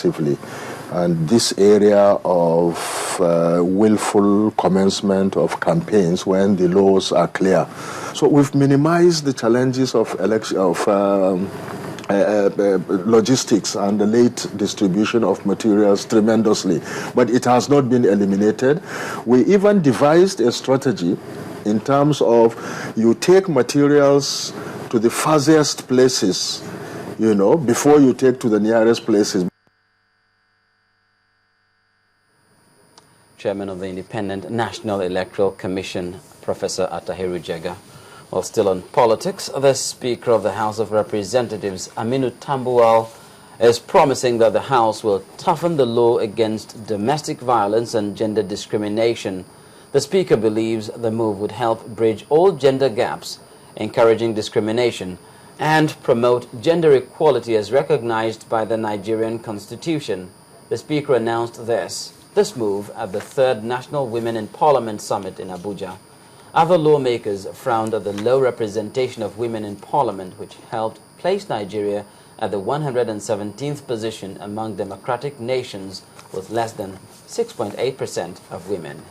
intensively. And this area of willful commencement of campaigns when the laws are clear. So we've minimized the challenges of logistics and the late distribution of materials tremendously, but it has not been eliminated. We even devised a strategy in terms of you take materials to the farthest places, before you take to the nearest places. Chairman of the Independent National Electoral Commission, Professor Attahiru Jega. While still on politics, the Speaker of the House of Representatives, Aminu Tambuwal, is promising that the House will toughen the law against domestic violence and gender discrimination. The Speaker believes the move would help bridge all gender gaps, encouraging discrimination, and promote gender equality as recognized by the Nigerian Constitution. The Speaker announced this move at the 3rd National Women in Parliament Summit in Abuja. Other lawmakers frowned at the low representation of women in Parliament, which helped place Nigeria at the 117th position among democratic nations with less than 6.8% of women.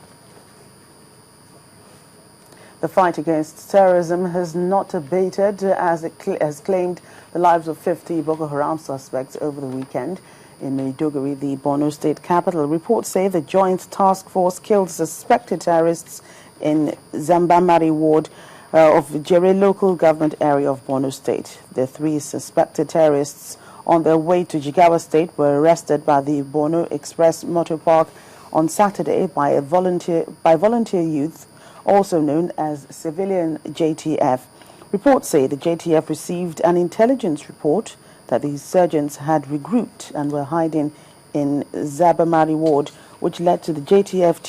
The fight against terrorism has not abated as it has claimed the lives of 50 Boko Haram suspects over the weekend. In Maiduguri, the Borno state capital, reports say the joint task force killed suspected terrorists in Zambamari ward of Jere local government area of Borno state. The 3 suspected terrorists on their way to Jigawa state were arrested by the Borno Express Motor Park on Saturday by volunteer youth, also known as civilian JTF. Reports say the JTF received an intelligence report that the insurgents had regrouped and were hiding in Zabamari ward, which led the JTF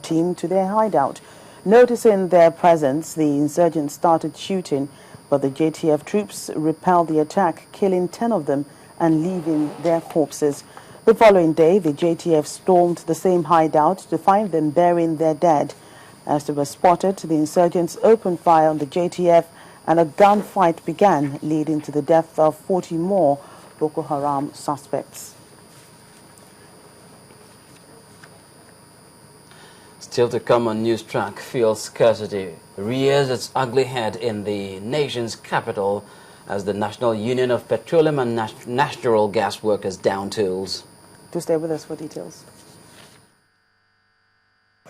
team to their hideout. Noticing their presence, the insurgents started shooting, but the JTF troops repelled the attack, killing 10 of them and leaving their corpses. The following day, the JTF stormed the same hideout to find them burying their dead. As they were spotted, the insurgents opened fire on the JTF and a gunfight began, leading to the death of 40 more Boko Haram suspects. Still to come on News Track, fuel scarcity rears its ugly head in the nation's capital as the National Union of Petroleum and Natural Gas Workers down tools. Do stay with us for details.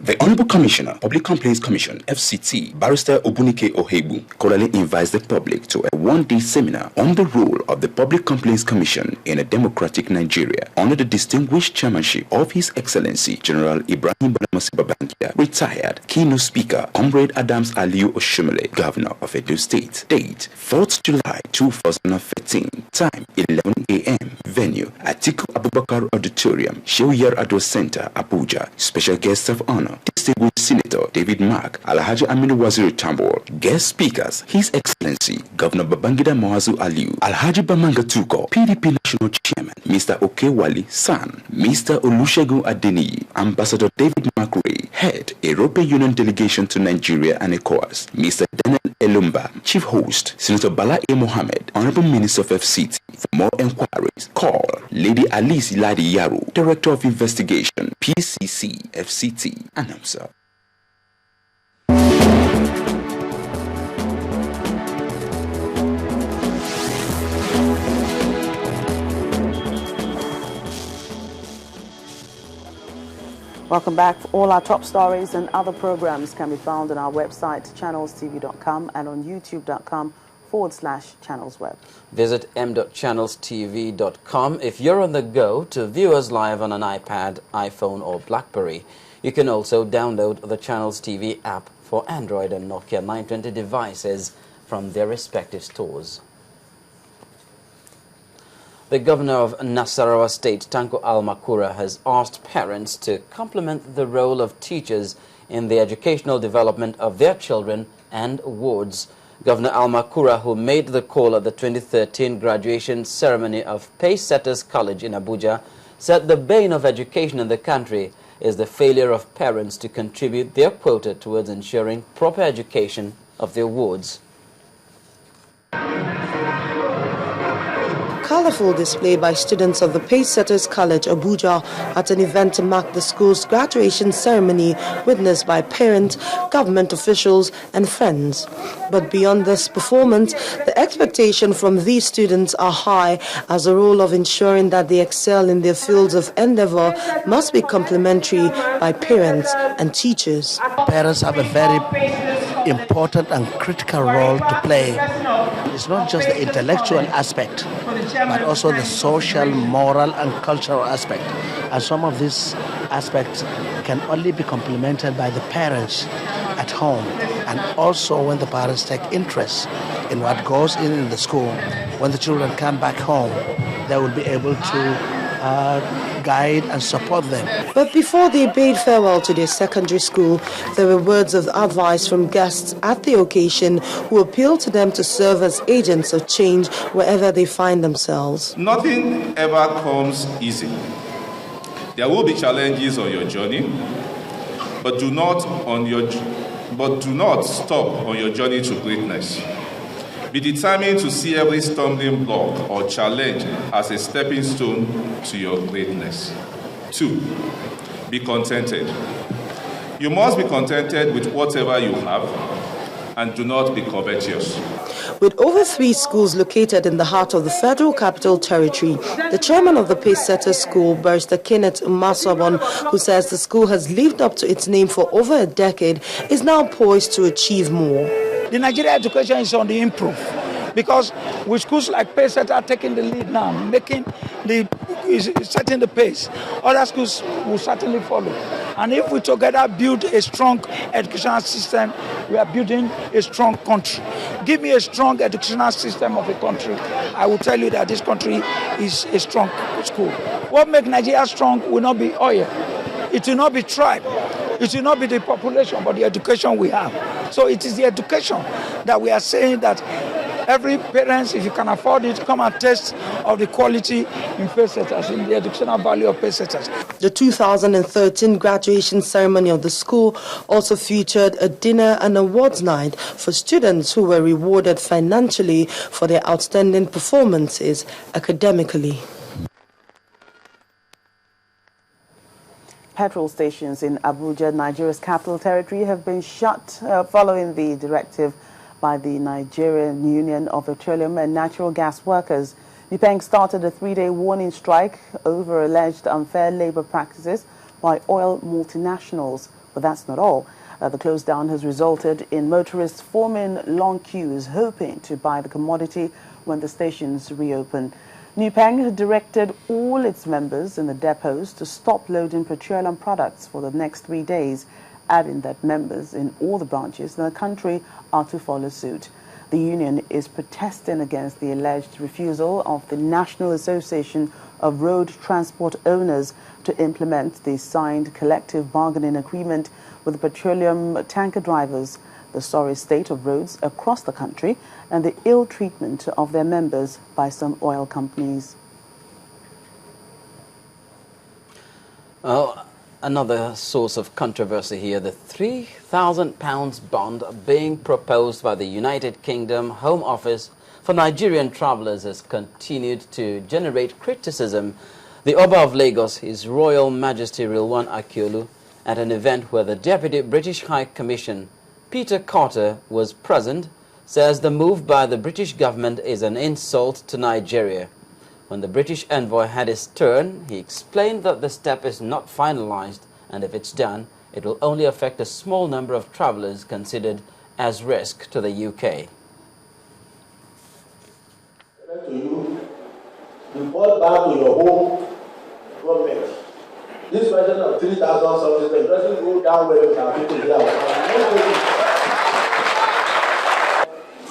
The Honorable Commissioner, Public Complaints Commission, FCT, Barrister Obunike Ohebu, cordially invites the public to a one-day seminar on the role of the Public Complaints Commission in a democratic Nigeria under the distinguished chairmanship of His Excellency General Ibrahim Badamasi Babangida, retired keynote speaker, Comrade Adams Aliyu Oshomole, Governor of Edo State. Date, 4th July 2013. Time, 11 a.m. Venue, Atiku Abubakar Auditorium, Shehu Ado Center, Abuja. Special guest of honor, distinguished Senator David Mark, Alhaji Aminu Waziri Tambuwal. Guest speakers, His Excellency Governor Babangida Mawazu Aliyu, Alhaji Bamanga Tuko, PDP National Chairman, Mr. Okewali San, Mr. Olusegun Adeniyi, Ambassador David Mark Ray, Head, European Union Delegation to Nigeria and ECOWAS, Mr. Daniel Elumba, Chief Host, Senator Bala A. Mohammed, Honorable Minister of FCT. For more enquiries, call Lady Alice Ladi Yaro, Director of Investigation, PCC, FCT, Announcer. Welcome back. All our top stories and other programs can be found on our website, channelstv.com, and on youtube.com/channelsweb. Visit m.channelstv.com if you're on the go to view us live on an iPad, iPhone, or BlackBerry. You can also download the Channels TV app for Android and Nokia 920 devices from their respective stores. The governor of Nasarawa State, Tanko Almakura, has asked parents to complement the role of teachers in the educational development of their children and wards. Governor Almakura, who made the call at the 2013 graduation ceremony of Pacesetters College in Abuja, said the bane of education in the country is the failure of parents to contribute their quota towards ensuring proper education of their wards. colorful display by students of the Pacesetters College, Abuja, at an event to mark the school's graduation ceremony, witnessed by parents, government officials, and friends. But beyond this performance, the expectation from these students are high, as the role of ensuring that they excel in their fields of endeavor must be complementary by parents and teachers. Parents have a very important and critical role to play. It's not just the intellectual aspect, but also the social, moral, and cultural aspect. And some of these aspects can only be complemented by the parents at home, and also when the parents take interest in what goes in the school. When the children come back home, they will be able to guide and support them. But before they bade farewell to their secondary school, there were words of advice from guests at the occasion who appealed to them to serve as agents of change wherever they find themselves. Nothing ever comes easy. There will be challenges on your journey, but do not stop on your journey to greatness. Be determined to see every stumbling block or challenge as a stepping stone to your greatness. 2, be contented. You must be contented with whatever you have and do not be covetous. With over 3 schools located in the heart of the Federal Capital Territory, the chairman of the Pacesetters School, Barrister Kenneth Umasobon, who says the school has lived up to its name for over a decade, is now poised to achieve more. The Nigerian education is on the improve, because with schools like Pacesetters are taking the lead now, setting the pace. Other schools will certainly follow. And if we together build a strong educational system, we are building a strong country. Give me a strong educational system of a country, I will tell you that this country is a strong school. What makes Nigeria strong will not be oil, it will not be tribe, it will not be the population, but the education we have. So it is the education that we are saying that every parent, if you can afford it, come and test of the quality in Pacesetters, in the educational value of Pacesetters. The 2013 graduation ceremony of the school also featured a dinner and awards night for students who were rewarded financially for their outstanding performances academically. Petrol stations in Abuja, Nigeria's capital territory, have been shut following the directive by the Nigerian Union of Petroleum and Natural Gas Workers. NUPENG started a 3-day warning strike over alleged unfair labor practices by oil multinationals. But that's not all. The close down has resulted in motorists forming long queues hoping to buy the commodity when the stations reopen. NUPENG directed all its members in the depots to stop loading petroleum products for the next 3 days, adding that members in all the branches in the country are to follow suit. The union is protesting against the alleged refusal of the National Association of Road Transport Owners to implement the signed collective bargaining agreement with the petroleum tanker drivers, the sorry state of roads across the country, and the ill treatment of their members by some oil companies. Another source of controversy here, the £3,000 bond being proposed by the United Kingdom Home Office for Nigerian travellers has continued to generate criticism. The Oba of Lagos, His Royal Majesty Rilwan Akiolu, at an event where the Deputy British High Commission, Peter Carter, was present, says the move by the British government is an insult to Nigeria. When the British envoy had his turn, he explained that the step is not finalized, and if it's done, it will only affect a small number of travelers considered as risk to the UK. To you, report back to your home government. This question of 3,000 something doesn't go down well with our people here.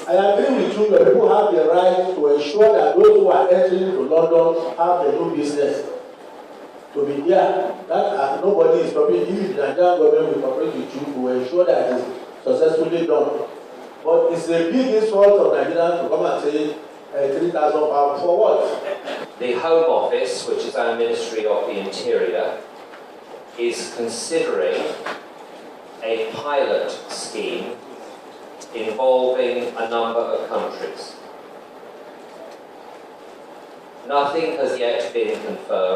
I agree with you that people have the right to ensure that those who are entering into London have the new business to be there. That nobody is stopping. If the Nigerian government will cooperate with you to ensure that it is successfully done. But it's a big insult of Nigerians to come and say £3,000 for what? The Home Office, which is our Ministry of the Interior, is considering a pilot scheme involving a number of countries. Nothing has yet been confirmed.